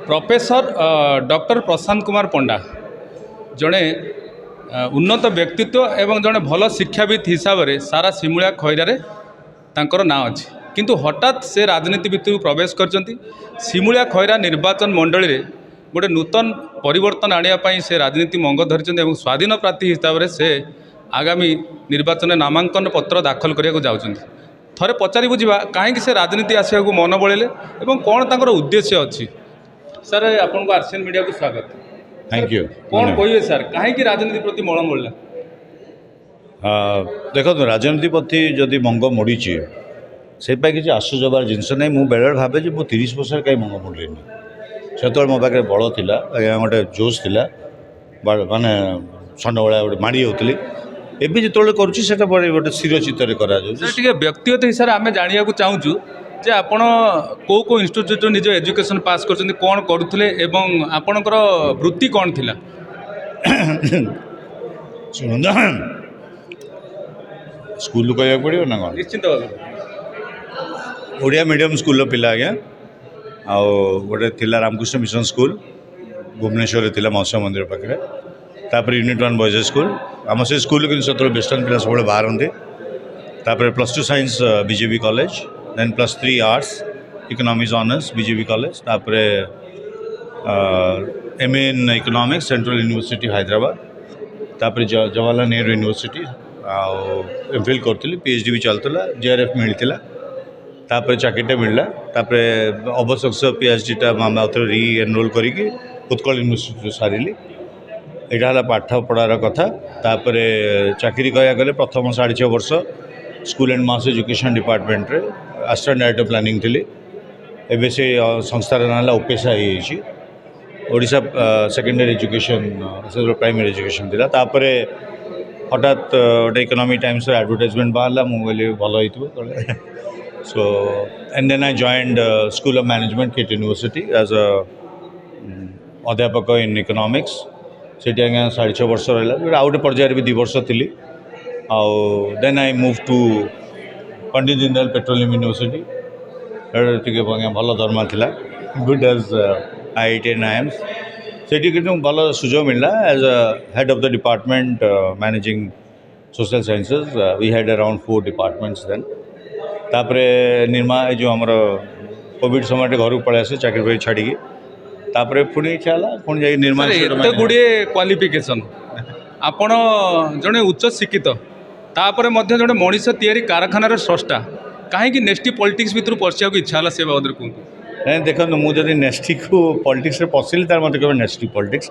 Professor doctor Prashant Kumar पंडा जड़े उन्नत व्यक्तित्व एवं जड़े भल शिक्षाविद हिसाब से सारा सिमुलिया खैरारे तांकर ना अच्छी किंतु हठात से राजनीति भितर प्रवेश करचंती। सिमुलिया खैरा निर्वाचन मंडली रे गोटे नूतन परिवर्तन आने से राजनीति मंग धरिचंती एवं स्वाधीन प्रार्थी हिसाब से आगामी निर्वाचन नामांकन पत्र दाखल करने जाउचंती। थरे पचारि बुझा कहीं से राजनीति आसवा को मन बड़े और कौन तांकर उद्देश्य अच्छी। सर आपन को आरसीएन मीडिया को स्वागत। Thank you. कौन कहिए सर कहीं राजनीति प्रति मन मोड़ला? देखो राजनीति प्रति जदि मंग मोड़ी से किसी आश्चर्य हबार जिनस ना मुझे बेले भावे जो 30 वर्ष कहीं मंग मोड़लेनी से मो पाखे बल था गोटे जोश था माने षंड भाया गोटे माड़ी होती एवं जो करुँचा गोटे स्थिर चित्तर करा व्यक्तिगत हिसाब से आम जाना चाहूँ जे आपण को इंस्टीट्यूट निज एजुकेशन पास कर कौन करुले एवं आपणकर वृत्ति कौन थिला? शुणु स्कूल कह पड़ो ना कौन निश्चित भाव ओडिया मीडियम स्कूल पिला आज्ञा आउ गोटे थिला रामकृष्ण मिशन स्कूल भुवनेश्वर थिला मत्स्य मंदिर पाखे तापर यूनिट 1 बॉयज स्कूल आम से स्कूल कि वेस्टर्न पिला सब बाहर तापर +2 science BJP college then +3 arts economics honours BJP college तापर MA in economics central university Hyderabad तापर जवाहरलाल नेहरू यूनिवर्सिटी एमफिल करी PhD भी चलता JRF मिलता तापर चाकरीटा मिलला तापर अवशक्ष PhDटा री एनरोल करी उत्कल यूनिवर्सिटी सारिली यहाँ है पाठ पढ़ार कथा तापर चाकरी कह गले प्रथम 6.5 वर्ष school and mass education department रे असिस्टेंट डायरेक्टर प्लानिंग थी एवं से संस्थार ना ओपेसा ओडिशा सेकेंडरी एजुकेशन से प्राइमरी एजुकेशन थी तापर हठात गोटे इकोनॉमिक टाइम्स एडवर्टाइजमेंट बाहर मुझे भल हो so and then I joined school of management KIIT university as a अध्यापक इन इकोनॉमिक्स से आज्ञा 6.5 वर्ष रहा आउटे पर्यायर भी 2 वर्ष थी आउ then I move to Pandit Deendayal petroleum university टे भल दरमा था good as IIT and IIMs से भल सुजोग मिलला as a head of the department managing social sciences we had around 4 departments then तापर निर्मा जो आमर कोविड समय घर को पलि आसे चाकरी बाकरी छाड़ी तापर पुणी इच्छा है पुणी जा निर्मा एते गुड़े क्वालिफिकेशन आपण जड़े उच्च शिक्षित तापर मध्य जड़े मनीष तैयारी कारखानार स्रष्टा कहीं नेक्स्ट पॉलिटिक्स भीतर पशिया इच्छा है से बाबद कहूँ? नहीं देखो मुझे नेक्स्ट को पॉलिटिक्स में पशिली तार मत कह नेक्स्ट पॉलिटिक्स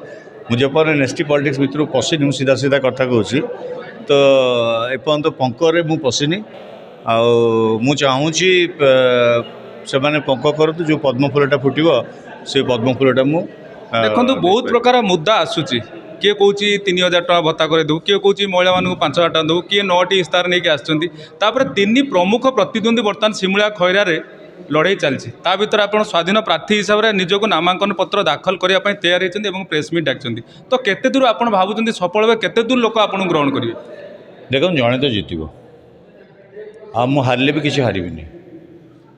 मुझे पर नेक्स्ट पॉलिटिक्स भीतर पशिनी सीधा सीधा कथा कहूँ तो एपर्यंत पंकरे मुझे पशिनी आउ चाहूँगी से मैंने पंक कर जो पद्म फूलटा फुटब से पद्म फूलटा देखो बहुत प्रकार मुद्दा आसूची किए कौन 3000 टका भत्ता कर दू किए कौन महिला मानू 5000 टका दू किए 9टी इस्तार नहीं आसपर 3 प्रमुख प्रतिद्वंदी बर्तमान सिमुलिया खैरारे लड़ाई चलती भर आप स्वाधीन प्रार्थी हिसाब से निजक नामांकन पत्र दाखल करने तैयार होती प्रेस मीट डाकते तो केते दूर आप भावुं सफल हे केते दूर लोक आपको ग्रहण करेंगे? देखो जड़े तो जीतब आ मु हारले भी किसी हारिबिनी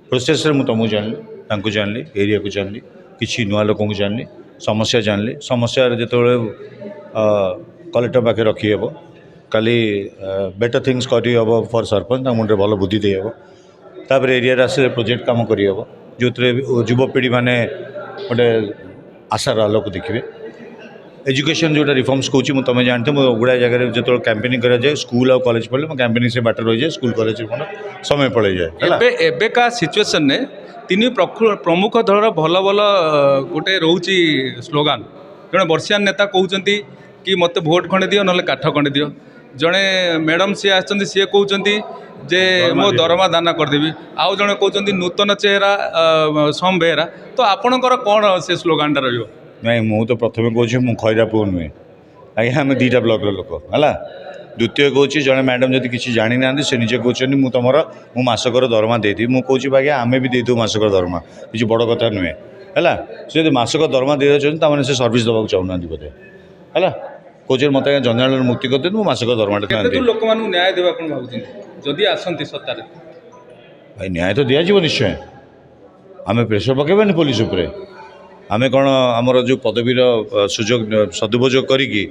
प्रोसेस रे मु तुमको जानली जानली एरिया को जानली किसी नुआ लोक जानली समस्या जानली समस्या जो कलेक्टर पाखे रखी हे काली बेटर थिंग्स करहब फॉर सरपंच मुंडे भल बुद्धि देहब तापर एरिया आसे प्रोजेक्ट काम करहब जो युवपीढ़ी मैंने गोटे आशार आलोक देखिए एजुकेशन जोटा रिफॉर्म्स कौच तुम जानते मुझे गुड़ाए जगह जो कैंपेनिंग कराए स्कूल और कॉलेज पढ़े कैंपेनिंग से बाटर रही जाए स्कूल कॉलेज समय पड़े जाए एबेका सिचुएशन ने 3 प्रमुख दल भल भल गोटे रोचे स्लोगान जड़े बर्षियान नेता कहते कि मत भोट खंडे दियो ना काठ खंडे दियो जड़े मैडम सी आछंती सी कहते जे मो दरमा दाना करदेवी आउ जड़े कहते नूतन चेहरा सम बेहरा तो आपणकर कौन से स्लोगानटा रही? नहीं मु तो प्रथम कहूँ मु खैरा पुओ नुहे आज्ञा आम 2टा ब्लॉक लोक है द्वितीय कहूँ जड़े मैडम जब किसी जानी ना से निजे कहते मुझे तुम मु मासकर दरमा देदी मुझे कहूँ आज्ञा आम भी देदेव मासकर दरमा किसी बड़ कथा नुहे है से जो मासक दरमा दे देते से सर्विस देवा चाहूना बोधे है कौचे मत जंजाल मुक्ति करते मु मासक दरमाटा लोक न्याय देवा जदि आसती सत्तार भाई न्याय तो दिज्व निश्चय आम प्रेसर पकेबानी पुलिस उपरे आमे कौन आमर जो पदवीर सुजोग सदुपयोग करिकी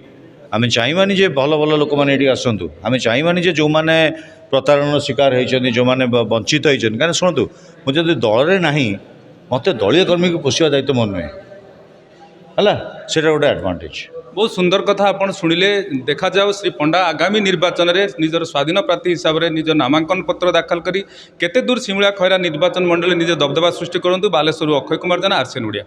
आमे चाहिबानी जे भल भल लोक मैंने ये आसतु आमे चाहिबानी जे जो मैंने प्रतारण शिकार होती जो मैंने वंचित होती क्या शुणु मुझे दल में ना मत दलीय कर्मी को पोषिया दायित्व मन नुहे है से गोटे एडवांटेज। बहुत सुंदर कथा आपण शुणिले। देखा जाओ श्री पंडा आगामी निर्वाचन में निजर स्वाधीन प्रार्थी हिसाब से निज नामांकन पत्र दाखल करी केते दूर सिमुलिया खैरा निर्वाचन मंडल निज दबदबा सृष्टि करंतु। बालेश्वर अक्षय कुमार जेना, आरसीएन ओडिया।